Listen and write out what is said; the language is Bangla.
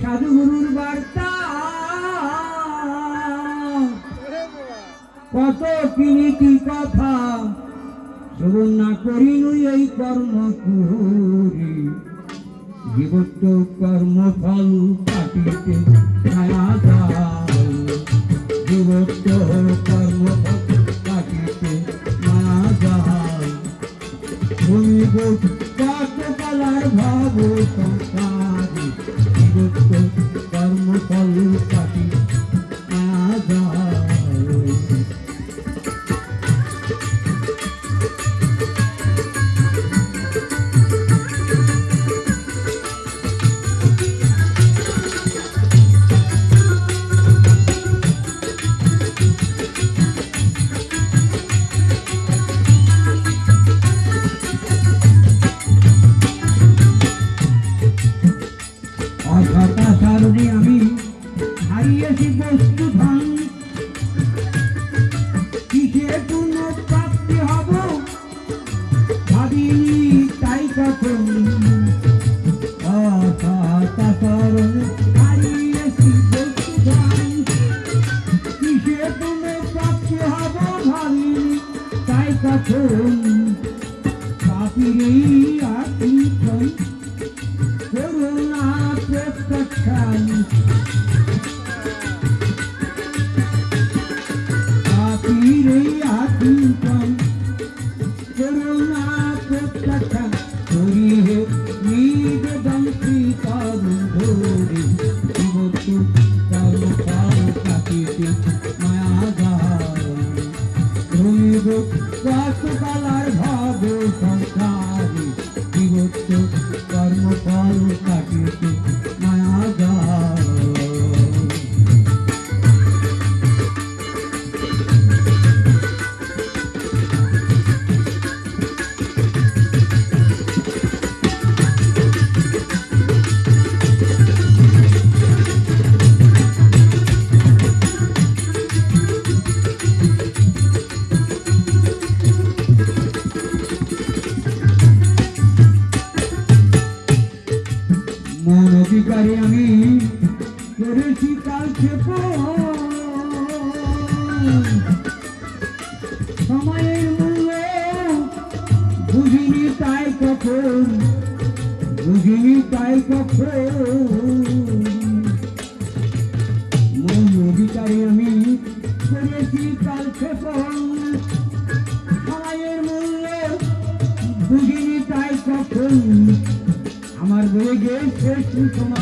সাধুগুরুর বার্তা কত কিনীতি কথা শ্রবণ না করি নুই এই কর্ম করি জীবত্ব কর্মফল কাটিতে ছায়া যায় জীবত্ব কর্মফল কাটিতে মায়া যায় ভূমি কতকালার ভাব সংসারী জীবত্ব কর্মফল কাটিতে মায়া যায়। কারণে আমি হারিয়েছি বস্তু ধন কিসে পূর্ণ প্রাপ্তি হব ভাবিনি তাই কখন কারণে হারিয়েছি বস্তু ধন কিসে পূর্ণ প্রাপ্তি হব ভাবিনি তাই কখন পাপিরে আতিথন করুণা প্রত্যাখ্যান পাপিরে আতিথন করুণা প্রত্যাখ্যান করিহে নিজ দন্তি তরুণ ধরে জীবতু কর্মফল কাটিতে মায়া যায় রইব কতকালার ভাব সংসারী জীবত্ব কর্মফল কাটিতে মায়া যায়। মন অধিকারে আমি করেছি কালক্ষেপ সময়ের মূল্য বুঝিনি তাই কখন বুঝিনি তাই কখন মন অধিকারে আমি করেছি কালক্ষেপ সময়ের মূল্য বুঝিনি তাই কখন আমার বয়ে গেছে সময়